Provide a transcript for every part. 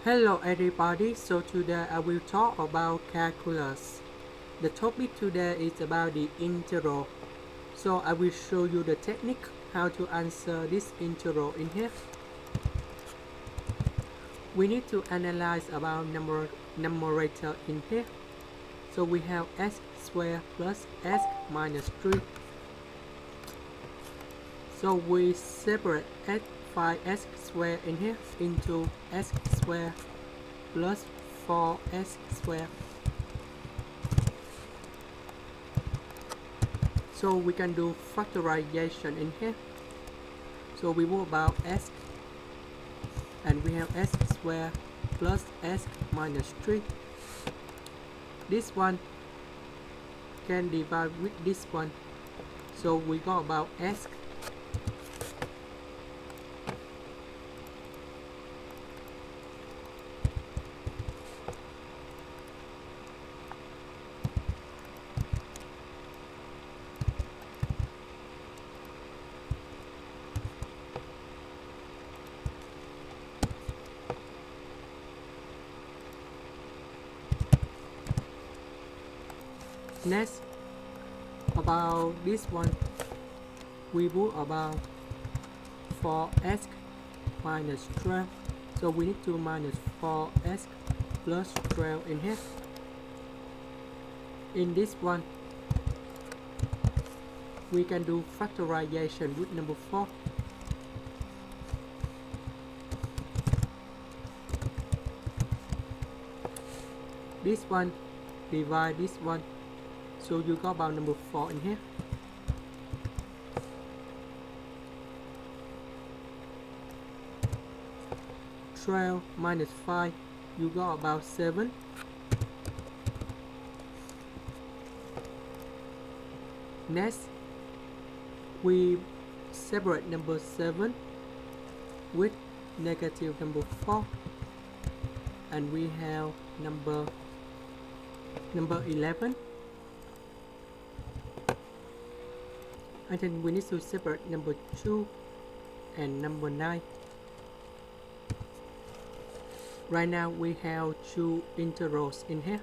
Hello everybody, so today I will talk about calculus. The topic today is about the integral. So I will show you the technique how to answer this integral in here. We need to analyze about numerator in here. So we have x squared plus x minus 3. So we separate x 5x squared in here into x squared plus 4x squared. So we can do factorization in here. So we move about x and we have x squared plus x minus 3. This one can divide with this one. So we got about x Next, about this one, we put about 4x minus 12. So we need to minus 4x plus 12 in here. In this one, we can do factorization with number 4. This one divide this one. So you got about number 4 in here. Twelve minus 5, you got about 7. Next, we separate number 7 with negative number 4, and we have number 11. And then we need to separate number 2 and number 9. Right now we have 2 integrals in here.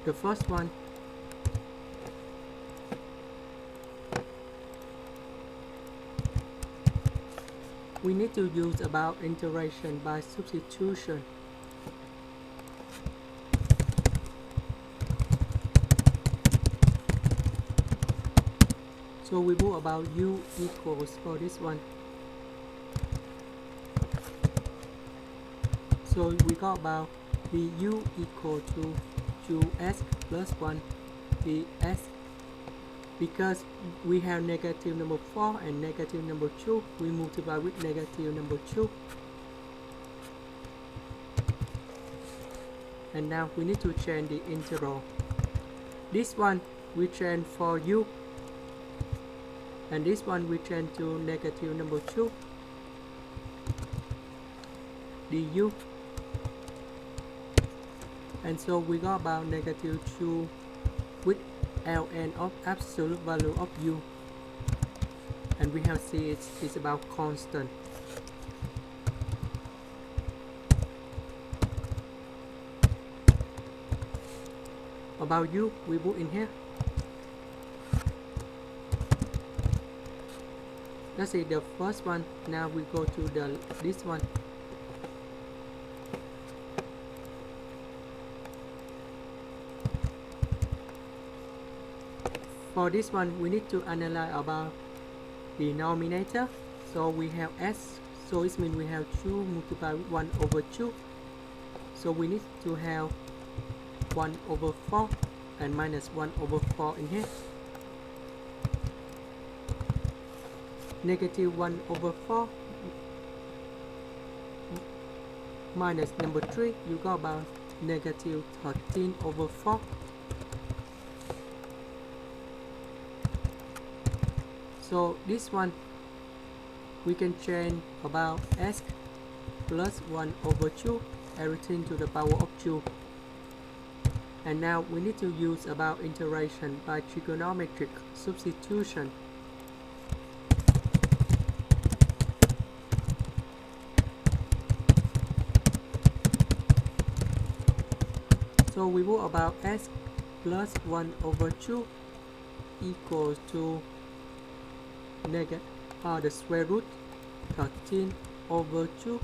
The first one, we need to use about integration by substitution. So we put about u equals for this one. So we got about the u equal to 2x plus 1 dx. Because we have negative number 4 and negative number 2, we multiply with negative number 2. And now we need to change the integral. This one we change for u, and this one we change to negative number 2 du. And so we got about negative 2 with ln of absolute value of u, and we have see it's about constant. About u, we put in here. Let's see the first one. Now we go to this one. For this one, we need to analyze about the denominator. So we have s, so it means we have 2 multiplied with 1 over 2. So we need to have 1 over 4 and minus 1 over 4 in here. Negative 1 over 4 minus number 3, you got about negative 13 over 4. So this one we can change about s plus 1 over 2, everything to the power of 2. And now we need to use about integration by trigonometric substitution. So we will about s plus 1 over 2 equals to the square root 13 over 2,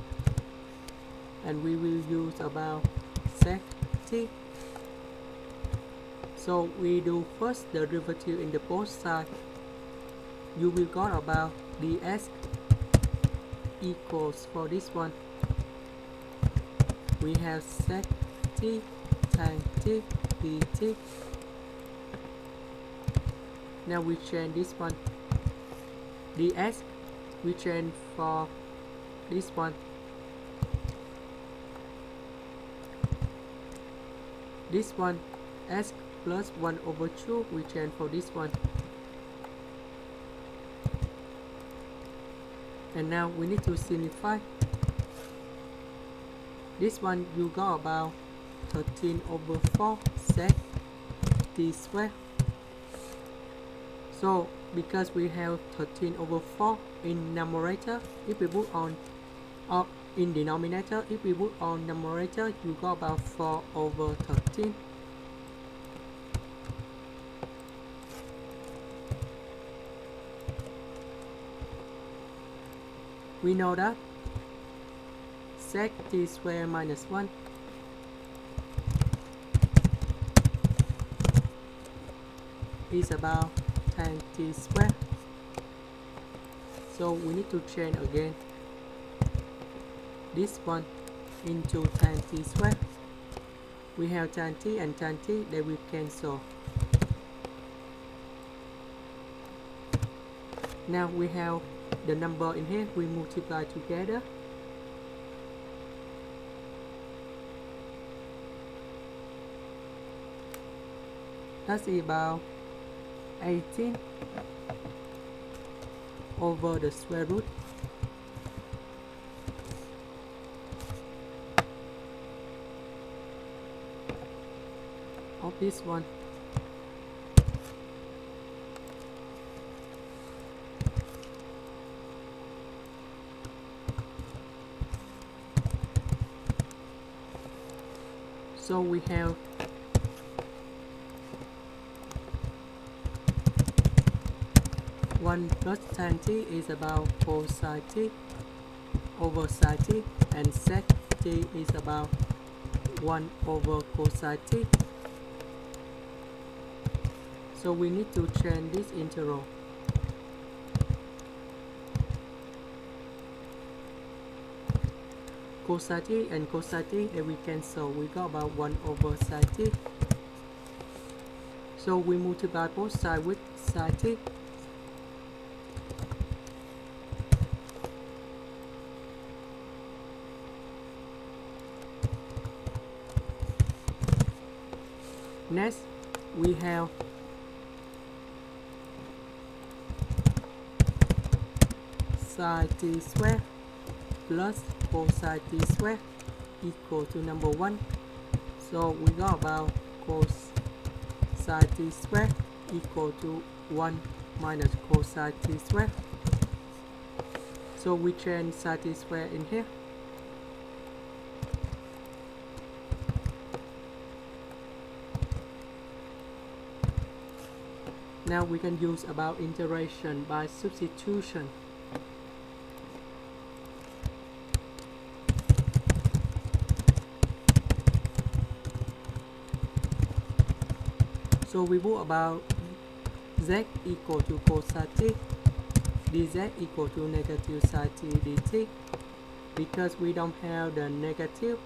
and we will use about sec t. So we do first the derivative in the both sides. You will got about ds equals, for this one we have sec t tan t dt. Now we change this one, ds we change for this one, this one s plus 1 over 2 we change for this one. And now we need to simplify. This one you got about 13 over 4 sec t squared. So because we have 13 over 4 in numerator, if we put on in denominator, if we put on numerator, you got about 4 over 13. We know that sec t squared minus 1 is about tan t squared. So we need to change again this one into tan t squared. We have tan t and tan t, they will cancel. Now we have the number in here, we multiply together. That's about 18 over the square root of this one. So we have 1 plus tan t is about cosine t over sin t, and sec t is about 1 over cosine t. So we need to change this integral. Cosine t and cosine t, they will cancel. We got about 1 over sin t. So we multiply both sides with sin t. Next, we have sin t squared plus cosine t squared equal to number 1. So we got about cosine t squared equal to 1 minus cosine t squared. So we change sin t squared in here. Now we can use about integration by substitution. So we put about z equal to cosine t, dz equal to negative sin t dt. Because we don't have the negative,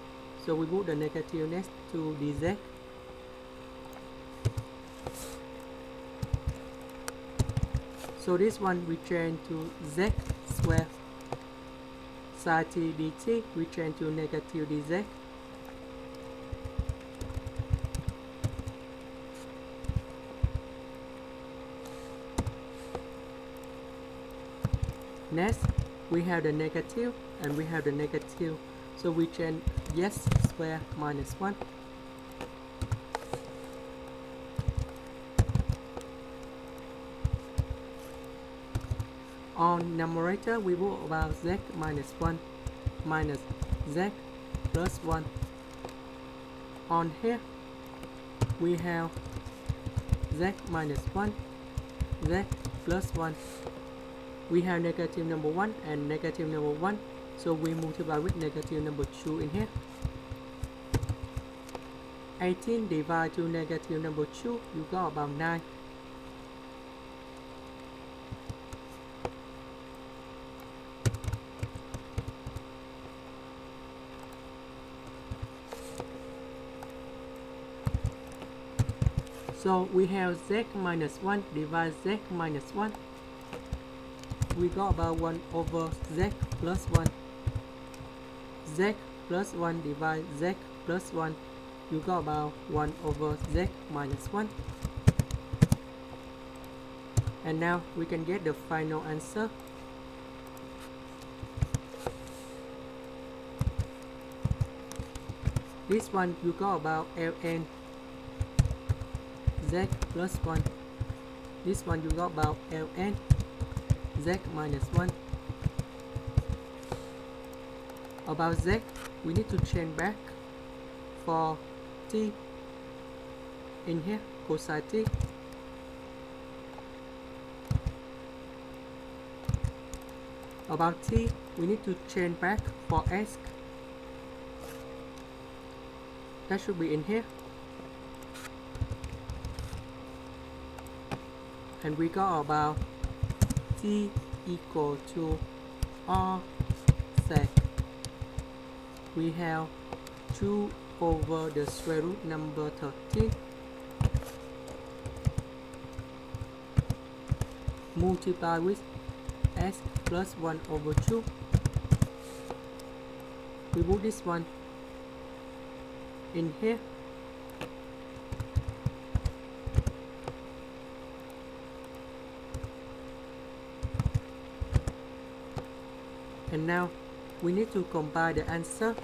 so we put the negative next to dz. So this one we change to z squared sin t dt, we change to negative dz. Next, we have the negative and we have the negative. So we change x square minus 1. On numerator, we will about z minus 1 minus z plus 1. On here, we have z minus 1, z plus 1. We have negative number 1 and negative number 1, so we multiply with negative number 2 in here. 18 divided to negative number 2, you got about 9. So we have z minus 1 divided z minus 1. We got about 1 over z plus 1. Z plus 1 divided z plus 1. You got about 1 over z minus 1. And now we can get the final answer. This one you got about ln z plus 1. This one you got about ln z minus 1. About z, we need to change back for t in here, cosine t. About t, we need to change back for s. That should be in here. And we got about t equal to r sec. We have 2 over the square root number 13 multiply with s plus 1 over 2. We put this one in here. And now we need to combine the answer.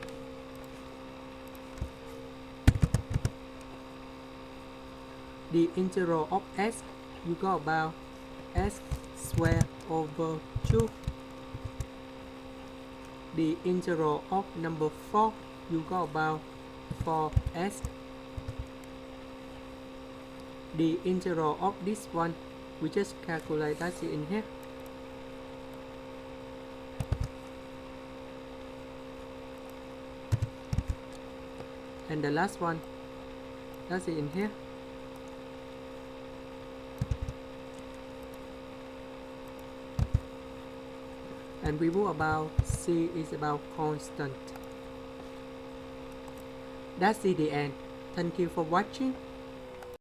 The integral of s, you got about s squared over 2. The integral of number 4, you got about 4s. The integral of this one, we just calculate that's it in here. And the last one, that's it in here. And we will about c is about constant. That's the end. Thank you for watching.